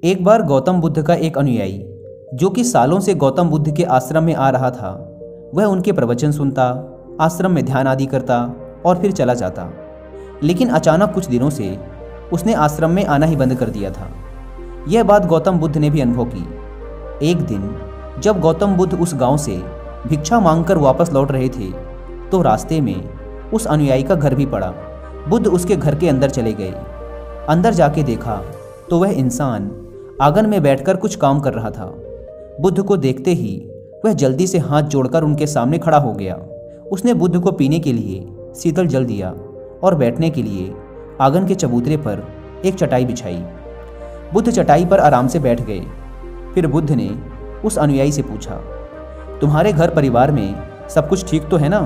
एक बार गौतम बुद्ध का एक अनुयायी जो कि सालों से गौतम बुद्ध के आश्रम में आ रहा था, वह उनके प्रवचन सुनता, आश्रम में ध्यान आदि करता और फिर चला जाता। लेकिन अचानक कुछ दिनों से उसने आश्रम में आना ही बंद कर दिया था। यह बात गौतम बुद्ध ने भी अनुभव की। एक दिन जब गौतम बुद्ध उस गांव से भिक्षा मांगकर वापस लौट रहे थे तो रास्ते में उस अनुयायी का घर भी पड़ा। बुद्ध उसके घर के अंदर चले गए। अंदर जाके देखा तो वह इंसान आंगन में बैठकर कुछ काम कर रहा था। बुद्ध को देखते ही वह जल्दी से हाथ जोड़कर उनके सामने खड़ा हो गया। उसने बुद्ध को पीने के लिए शीतल जल दिया और बैठने के लिए आंगन के चबूतरे पर एक चटाई बिछाई। बुद्ध चटाई पर आराम से बैठ गए। फिर बुद्ध ने उस अनुयायी से पूछा, तुम्हारे घर परिवार में सब कुछ ठीक तो है ना?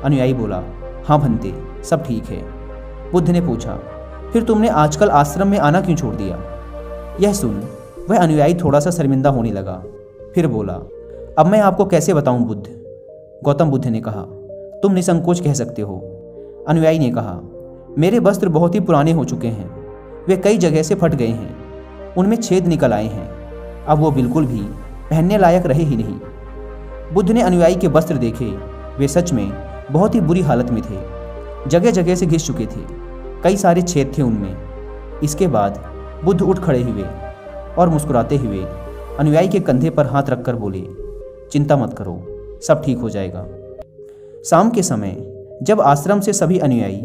अनुयायी बोला, हाँ भंते, सब ठीक है। बुद्ध ने पूछा, फिर तुमने आजकल आश्रम में आना क्यों छोड़ दिया? यह सुन वह अनुयायी थोड़ा सा शर्मिंदा होने लगा। फिर बोला, अब मैं आपको कैसे बताऊं बुद्ध? गौतम बुद्ध ने कहा, तुम निसंकोच कह सकते हो। अनुयायी ने कहा, मेरे वस्त्र बहुत ही पुराने हो चुके हैं, वे कई जगह से फट गए हैं, उनमें छेद निकल आए हैं, अब वो बिल्कुल भी पहनने लायक रहे ही नहीं। बुद्ध ने अनुयायी के वस्त्र देखे, वे सच में बहुत ही बुरी हालत में थे, जगह जगह से घिस चुके थे, कई सारे छेद थे उनमें। इसके बाद बुद्ध उठ खड़े हुए और मुस्कुराते हुए अनुयायी के कंधे पर हाथ रखकर बोले, चिंता मत करो, सब ठीक हो जाएगा। शाम के समय जब आश्रम से सभी अनुयायी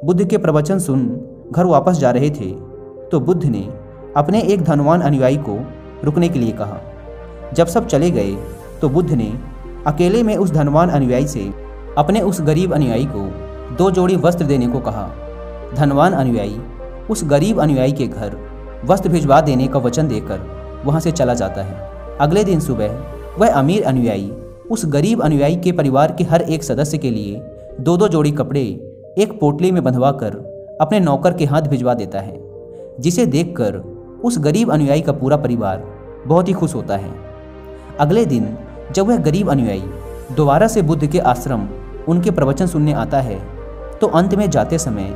बुद्ध के प्रवचन सुन घर वापस जा रहे थे तो बुद्ध ने अपने एक धनवान अनुयायी को रुकने के लिए कहा। जब सब चले गए तो बुद्ध ने अकेले में उस धनवान अनुयायी से अपने उस गरीब अनुयायी को 2 जोड़ी वस्त्र देने को कहा। धनवान अनुयायी उस गरीब अनुयायी के घर वस्त्र भिजवा देने का वचन देकर वहां से चला जाता है। अगले दिन सुबह वह अमीर अनुयायी उस गरीब अनुयायी के परिवार के हर एक सदस्य के लिए 2-2 जोड़ी कपड़े एक पोटली में बंधवा कर अपने नौकर के हाथ भिजवा देता है, जिसे देखकर उस गरीब अनुयायी का पूरा परिवार बहुत ही खुश होता है। अगले दिन जब वह गरीब अनुयायी दोबारा से बुद्ध के आश्रम उनके प्रवचन सुनने आता है तो अंत में जाते समय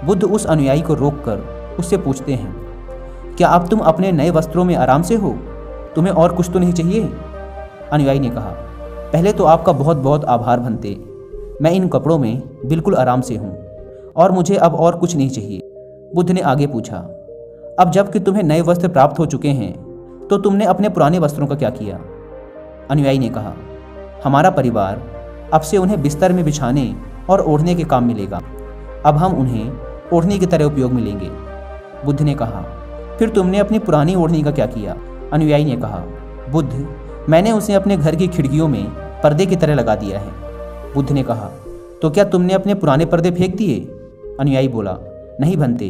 बुद्ध उस अनुयायी को रोककर उससे पूछते हैं, क्या अब तुम अपने नए वस्त्रों में आराम से हो? तुम्हें और कुछ तो नहीं चाहिए? अनुयायी ने कहा, पहले तो आपका बहुत बहुत आभार भंते, मैं इन कपड़ों में बिल्कुल आराम से हूँ और मुझे अब और कुछ नहीं चाहिए। बुद्ध ने आगे पूछा, अब जबकि तुम्हें नए वस्त्र प्राप्त हो चुके हैं तो तुमने अपने पुराने वस्त्रों का क्या किया? अनुयायी ने कहा, हमारा परिवार अब से उन्हें बिस्तर में बिछाने और ओढ़ने के काम मिलेगा, अब हम उन्हें ओढ़नी की तरह उपयोग में लेंगे। बुद्ध ने कहा, फिर तुमने अपनी पुरानी ओढ़नी का क्या किया? अनुयायी ने कहा, बुद्ध, मैंने उसे अपने घर की खिड़कियों में पर्दे की तरह लगा दिया है। बुद्ध ने कहा, तो क्या तुमने अपने पुराने पर्दे फेंक दिए? अनुयायी बोला, नहीं भंते,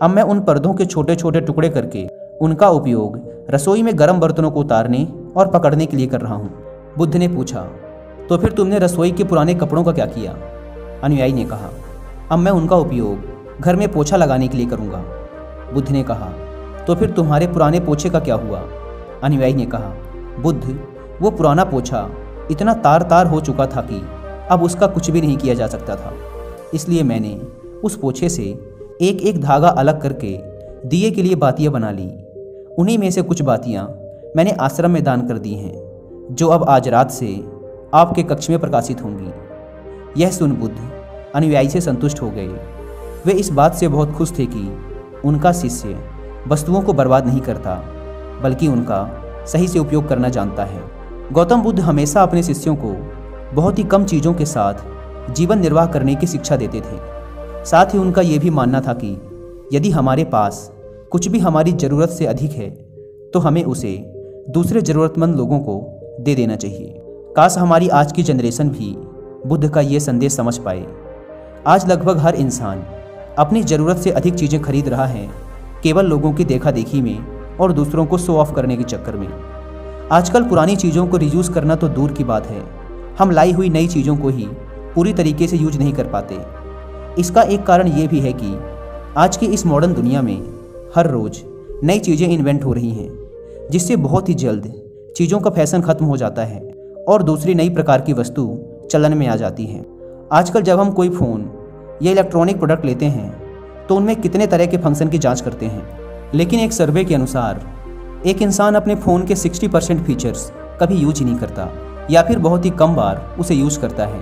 अब मैं उन पर्दों के छोटे छोटे टुकड़े करके उनका उपयोग रसोई में गर्म बर्तनों को उतारने और पकड़ने के लिए कर रहा हूँ। बुद्ध ने पूछा, तो फिर तुमने रसोई के पुराने कपड़ों का क्या किया? अनुयायी ने कहा, अब मैं उनका उपयोग घर में पोछा लगाने के लिए करूँगा। बुद्ध ने कहा, तो फिर तुम्हारे पुराने पोछे का क्या हुआ? अनुयायी ने कहा, बुद्ध, वो पुराना पोछा इतना तार तार हो चुका था कि अब उसका कुछ भी नहीं किया जा सकता था, इसलिए मैंने उस पोछे से एक एक धागा अलग करके दिए के लिए बातियाँ बना ली। उन्हीं में से कुछ बातियाँ मैंने आश्रम में दान कर दी हैं, जो अब आज रात से आपके कक्ष में प्रकाशित होंगी। यह सुन बुद्ध अनुयायी से संतुष्ट हो गए। वे इस बात से बहुत खुश थे कि उनका शिष्य वस्तुओं को बर्बाद नहीं करता, बल्कि उनका सही से उपयोग करना जानता है। गौतम बुद्ध हमेशा अपने शिष्यों को बहुत ही कम चीज़ों के साथ जीवन निर्वाह करने की शिक्षा देते थे। साथ ही उनका ये भी मानना था कि यदि हमारे पास कुछ भी हमारी ज़रूरत से अधिक है तो हमें उसे दूसरे ज़रूरतमंद लोगों को दे देना चाहिए। काश हमारी आज की जनरेशन भी बुद्ध का ये संदेश समझ पाए। आज लगभग हर इंसान अपनी ज़रूरत से अधिक चीज़ें खरीद रहा है, केवल लोगों की देखा देखी में और दूसरों को शो ऑफ करने के चक्कर में। आजकल पुरानी चीज़ों को रीयूज़ करना तो दूर की बात है, हम लाई हुई नई चीज़ों को ही पूरी तरीके से यूज नहीं कर पाते। इसका एक कारण ये भी है कि आज की इस मॉडर्न दुनिया में हर रोज़ नई चीज़ें इन्वेंट हो रही हैं, जिससे बहुत ही जल्द चीज़ों का फैशन ख़त्म हो जाता है और दूसरी नई प्रकार की वस्तु चलन में आ जाती है। आजकल जब हम कोई फ़ोन या इलेक्ट्रॉनिक प्रोडक्ट लेते हैं तो उनमें कितने तरह के फंक्शन की जांच करते हैं, लेकिन एक सर्वे के अनुसार एक इंसान अपने फ़ोन के 60% फीचर्स कभी यूज ही नहीं करता या फिर बहुत ही कम बार उसे यूज करता है।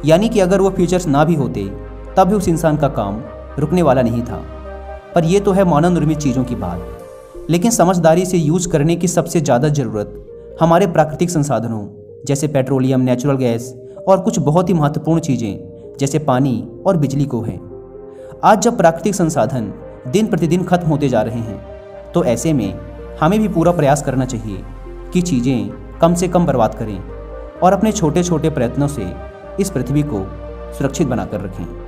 यानी कि अगर वो फीचर्स ना भी होते तब भी उस इंसान का काम रुकने वाला नहीं था। पर ये तो है मानव निर्मित चीज़ों की बात। लेकिन समझदारी से यूज करने की सबसे ज़्यादा ज़रूरत हमारे प्राकृतिक संसाधनों जैसे पेट्रोलियम, नेचुरल गैस और कुछ बहुत ही महत्वपूर्ण चीज़ें जैसे पानी और बिजली को है। आज जब प्राकृतिक संसाधन दिन प्रतिदिन खत्म होते जा रहे हैं तो ऐसे में हमें भी पूरा प्रयास करना चाहिए कि चीज़ें कम से कम बर्बाद करें और अपने छोटे छोटे प्रयत्नों से इस पृथ्वी को सुरक्षित बनाकर रखें।